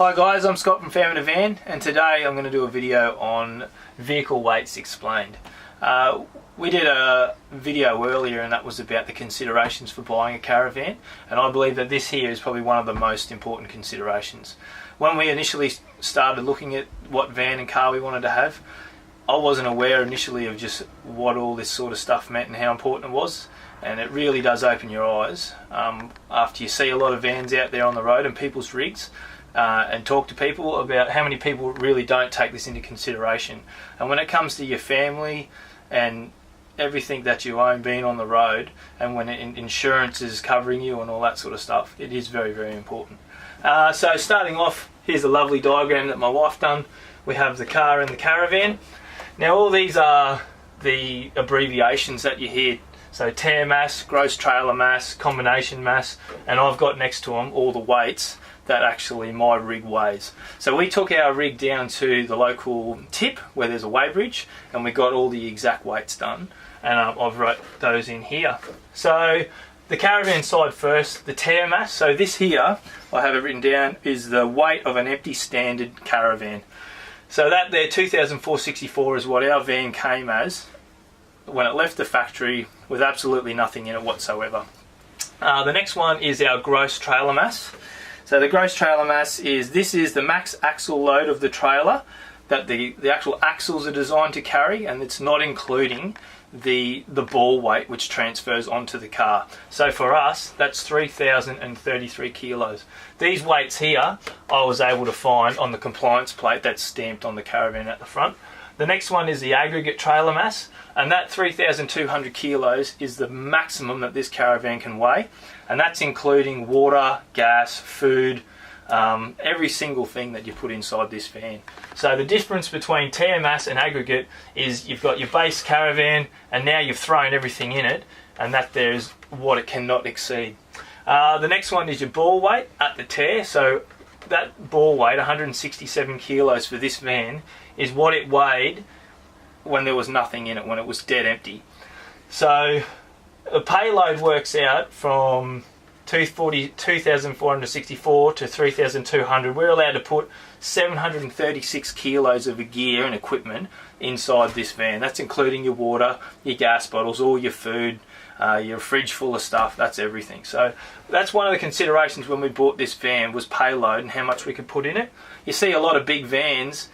Hi guys, I'm Scott from Family Van, and today I'm going to do a video on vehicle weights explained. We did a video earlier and that was about the considerations for buying a caravan, and I believe that this here is probably one of the most important considerations. When we initially started looking at what van and car we wanted to have, I wasn't aware initially of just what all this sort of stuff meant and how important it was, and it really does open your eyes after you see a lot of vans out there on the road and people's rigs. And talk to people about how many people really don't take this into consideration. And when it comes to your family and everything that you own being on the road, and when insurance is covering you and all that sort of stuff, it is very, very important. So starting off, here's a lovely diagram that my wife done. We have the car and the caravan. Now all these are the abbreviations that you hear. So tare mass, gross trailer mass, combination mass, and I've got next to them all the weights that actually my rig weighs. So we took our rig down to the local tip where there's a weighbridge, and we got all the exact weights done, and I've wrote those in here. So the caravan side first, the tare mass. So this here, I have it written down, is the weight of an empty standard caravan. So that there, 2,464 is what our van came as when it left the factory with absolutely nothing in it whatsoever. The next one is our gross trailer mass. So the gross trailer mass is, this is the max axle load of the trailer that the actual axles are designed to carry, and it's not including the ball weight which transfers onto the car. So for us, that's 3,033 kilos. These weights here I was able to find on the compliance plate that's stamped on the caravan at the front. The next one is the aggregate trailer mass, and that 3,200 kilos is the maximum that this caravan can weigh, and that's including water, gas, food, every single thing that you put inside this van. So the difference between tare mass and aggregate is you've got your base caravan and now you've thrown everything in it, and that there's what it cannot exceed. The next one is your ball weight at the tare. So that ball weight, 167 kilos for this van, is what it weighed when there was nothing in it, when it was dead empty. So the payload works out from 2,464 to 3,200. We're allowed to put 736 kilos of gear and equipment inside this van. That's including your water, your gas bottles, all your food, your fridge full of stuff. That's everything. So that's one of the considerations when we bought this van, was payload and how much we could put in it. You see a lot of big vans,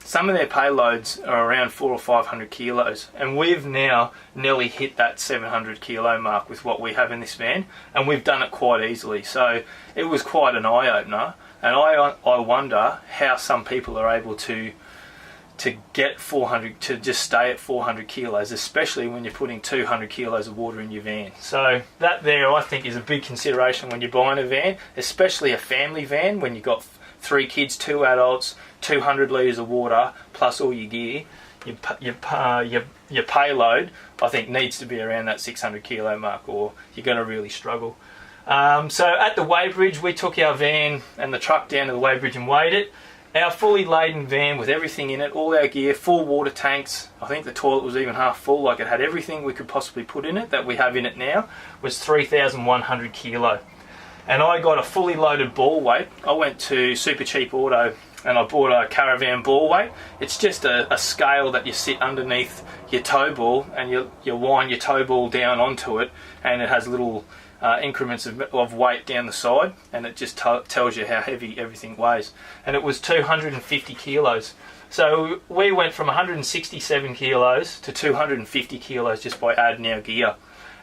some of their payloads are around 400 or 500 kilos, and we've now nearly hit that 700 kilo mark with what we have in this van, and we've done it quite easily. So it was quite an eye-opener, and I wonder how some people are able to get 400, to just stay at 400 kilos, especially when you're putting 200 kilos of water in your van. So that there, I think, is a big consideration when you're buying a van, especially a family van, when you've got 3 kids, 2 adults, 200 litres of water, plus all your gear. Your payload, I think, needs to be around that 600 kilo mark, or you're going to really struggle. So at the weighbridge, we took our van and the truck down to the weighbridge and weighed it. Our fully laden van with everything in it, all our gear, full water tanks, I think the toilet was even half full, like it had everything we could possibly put in it that we have in it now, was 3,100 kilo. And I got a fully loaded ball weight. I went to Super Cheap Auto and I bought a caravan ball weight. It's just a scale that you sit underneath your tow ball, and you wind your tow ball down onto it, and it has little increments of weight down the side, and it just tells you how heavy everything weighs. And it was 250 kilos. So we went from 167 kilos to 250 kilos just by adding our gear.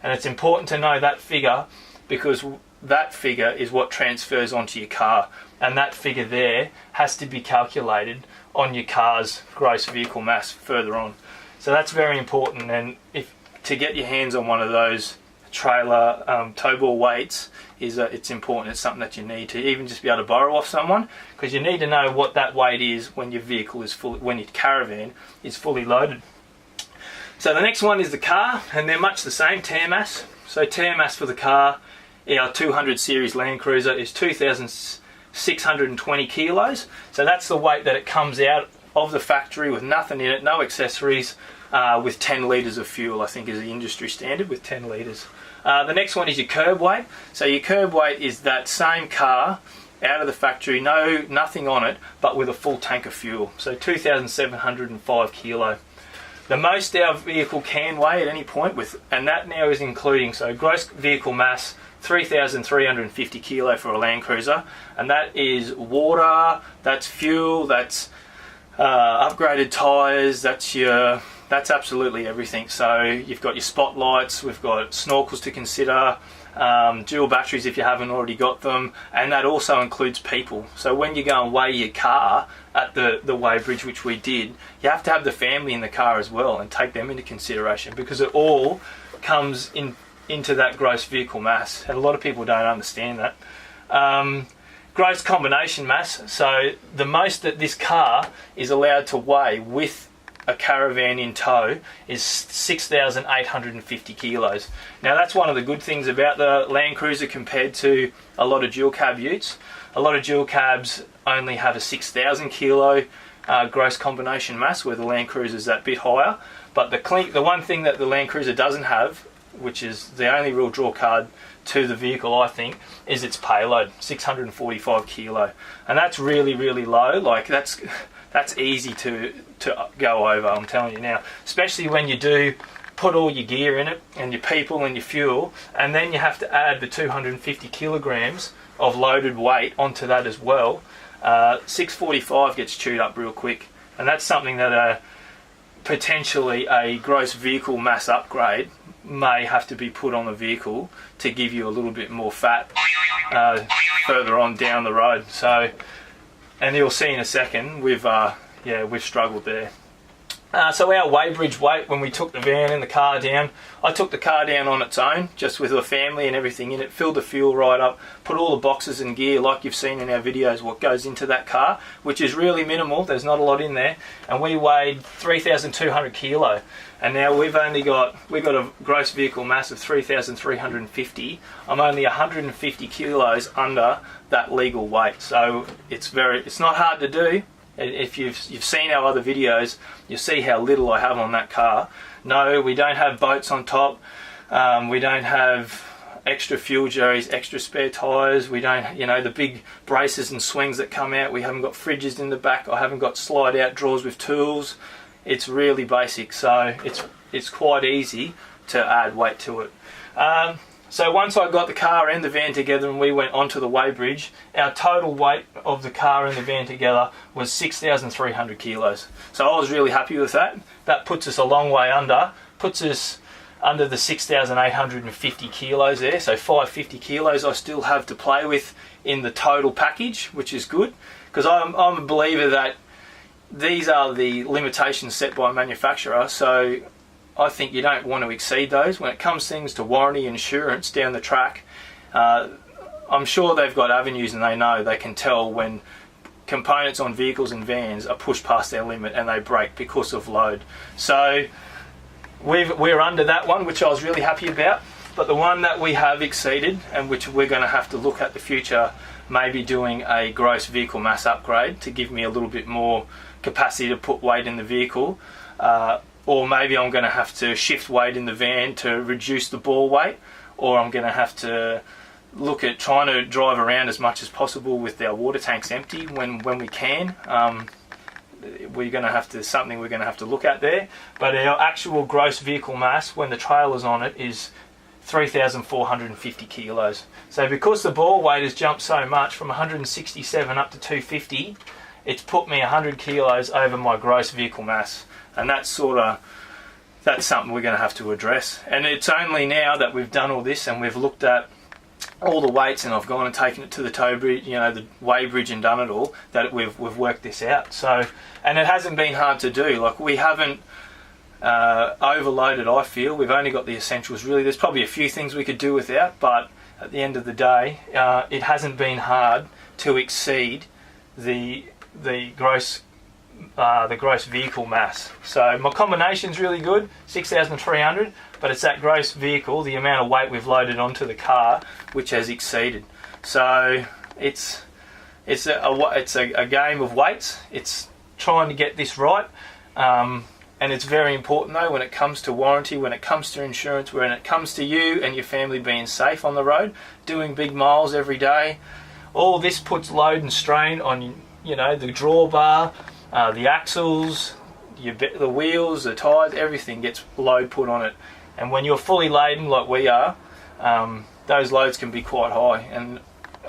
And it's important to know that figure, because that figure is what transfers onto your car, and that figure there has to be calculated on your car's gross vehicle mass further on. So that's very important, and if to get your hands on one of those trailer tow ball weights it's important. It's something that you need to even just be able to borrow off someone, because you need to know what that weight is when your vehicle is full, when your caravan is fully loaded. So the next one is the car, and they're much the same, tare mass. So tare mass for the car, our 200 series Land Cruiser is 2,620 kilos. So that's the weight that it comes out of the factory with nothing in it, no accessories, with 10 litres of fuel, I think is the industry standard, with 10 litres. The next one is your Kerb Weight. So your Kerb Weight is that same car out of the factory, nothing on it, but with a full tank of fuel. So 2,705 kilo. The most our vehicle can weigh at any point, and that now is including, so gross vehicle mass 3,350 kilo for a Land Cruiser, and that is water, that's fuel, that's upgraded tyres, that's absolutely everything. So you've got your spotlights, we've got snorkels to consider, dual batteries if you haven't already got them, and that also includes people. So when you go and weigh your car at the weighbridge, which we did, you have to have the family in the car as well and take them into consideration, because it all comes into that gross vehicle mass, and a lot of people don't understand that. Gross combination mass, so the most that this car is allowed to weigh with a caravan in tow is 6,850 kilos. Now that's one of the good things about the Land Cruiser compared to a lot of dual cab utes. A lot of dual cabs only have a 6,000 kilo gross combination mass, where the Land Cruiser is that bit higher. But the one thing that the Land Cruiser doesn't have, which is the only real draw card to the vehicle, I think, is its payload, 645 kilo. And that's really, really low. Like that's easy to go over, I'm telling you now, especially when you do put all your gear in it and your people and your fuel, and then you have to add the 250 kilograms of loaded weight onto that as well. 645 gets chewed up real quick, and that's something that potentially a gross vehicle mass upgrade may have to be put on the vehicle to give you a little bit more fat further on down the road. So, and you'll see in a second, we've struggled there. So our weighbridge weight, when we took the van and the car down, I took the car down on its own, just with a family and everything in it, filled the fuel right up, put all the boxes and gear, like you've seen in our videos, what goes into that car, which is really minimal, there's not a lot in there, and we weighed 3,200 kilo. And now we've got a gross vehicle mass of 3,350. I'm only 150 kilos under that legal weight, so it's not hard to do. If you've seen our other videos, you'll see how little I have on that car. No, we don't have boats on top. We don't have extra fuel jerrys, extra spare tyres. We don't, the big braces and swings that come out. We haven't got fridges in the back. I haven't got slide out drawers with tools. It's really basic, so it's quite easy to add weight to it. So once I got the car and the van together and we went onto the weighbridge, our total weight of the car and the van together was 6,300 kilos. So I was really happy with that. That puts us a long way under, puts us under the 6,850 kilos there. So 550 kilos I still have to play with in the total package, which is good, because I'm a believer that these are the limitations set by manufacturer. So I think you don't want to exceed those. When it comes things to warranty insurance down the track, I'm sure they've got avenues and they can tell when components on vehicles and vans are pushed past their limit and they break because of load. So we're under that one, which I was really happy about. But the one that we have exceeded, and which we're going to have to look at the future, maybe doing a gross vehicle mass upgrade to give me a little bit more capacity to put weight in the vehicle. Or maybe I'm going to have to shift weight in the van to reduce the ball weight, or I'm going to have to look at trying to drive around as much as possible with our water tanks empty when we can. We're going to have to look at there. But our actual gross vehicle mass, when the trailer's on it, is 3,450 kilos. So because the ball weight has jumped so much from 167 up to 250, it's put me 100 kilos over my gross vehicle mass. And that's something we're going to have to address. And it's only now that we've done all this and we've looked at all the weights and I've gone and taken it to the tow bridge, the weighbridge, and done it all, that we've worked this out. So, and it hasn't been hard to do. Like, we haven't overloaded, I feel. We've only got the essentials, really. There's probably a few things we could do without, but at the end of the day, it hasn't been hard to exceed the gross vehicle mass. So my combination's really good, 6,300, but it's that gross vehicle, the amount of weight we've loaded onto the car, which has exceeded. So it's a game of weights. It's trying to get this right, and it's very important though when it comes to warranty, when it comes to insurance, when it comes to you and your family being safe on the road, doing big miles every day, all this puts load and strain on, you know, the drawbar, the axles, the wheels, the tyres, everything gets load put on it. And when you're fully laden like we are, those loads can be quite high, and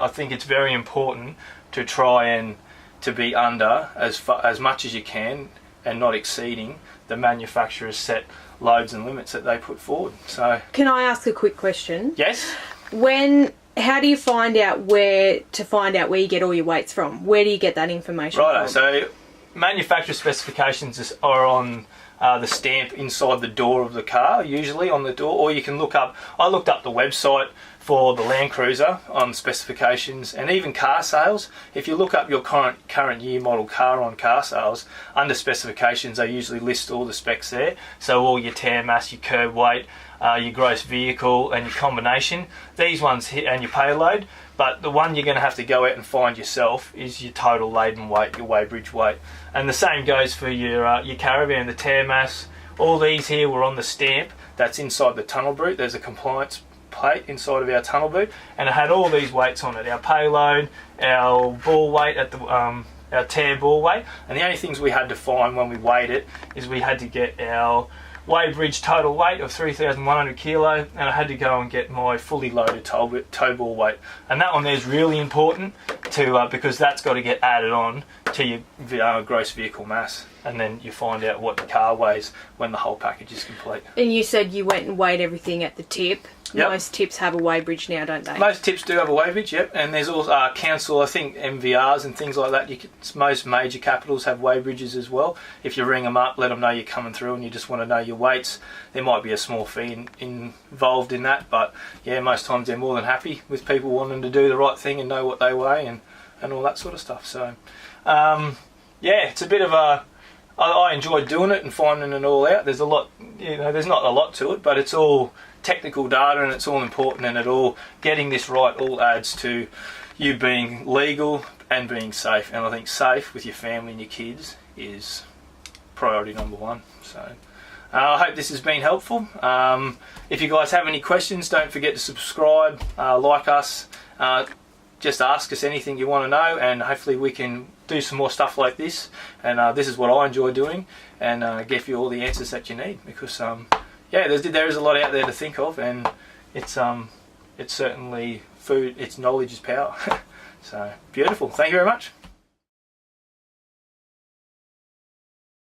I think it's very important to try and to be under as much as you can and not exceeding the manufacturer's set loads and limits that they put forward. So, can I ask a quick question? Yes. How do you find out where you get all your weights from? Where do you get that information Right, from? so manufacturer specifications are on the stamp inside the door of the car, usually on the door, or you can look up, I looked up the website for the Land Cruiser on specifications, and even car sales. If you look up your current year model car on car sales, under specifications they usually list all the specs there, so all your tare mass, your curb weight, your gross vehicle and your combination, these ones hit, and your payload. But the one you're going to have to go out and find yourself is your total laden weight, your weighbridge weight. And the same goes for your caravan, the tare mass. All these here were on the stamp that's inside the tunnel boot. There's a compliance plate inside of our tunnel boot, and it had all these weights on it: our payload, our ball weight at the our tare ball weight. And the only things we had to find when we weighed it is we had to get our weighbridge total weight of 3,100 kilo, and I had to go and get my fully loaded tow ball weight. And that one there is really important to because that's got to get added on to your gross vehicle mass, and then you find out what the car weighs when the whole package is complete. And you said you went and weighed everything at the tip. Yep. Most tips have a weighbridge now, don't they? Most tips do have a weighbridge, yep. And there's also council, I think MVRs and things like that. Most major capitals have weighbridges as well. If you ring them up, let them know you're coming through and you just want to know your weights, there might be a small fee involved in that. But yeah, most times they're more than happy with people wanting to do the right thing and know what they weigh and all that sort of stuff. So yeah, it's a bit of a... I enjoyed doing it and finding it all out. There's a lot, you know, there's not a lot to it, but it's all technical data and it's all important, and getting this right all adds to you being legal and being safe. And I think safe with your family and your kids is priority number one. So I hope this has been helpful. If you guys have any questions, don't forget to subscribe, like us, just ask us anything you want to know, and hopefully we can do some more stuff like this. And this is what I enjoy doing, and give you all the answers that you need, because yeah, there is a lot out there to think of, and it's certainly food. It's knowledge is power. So beautiful. Thank you very much.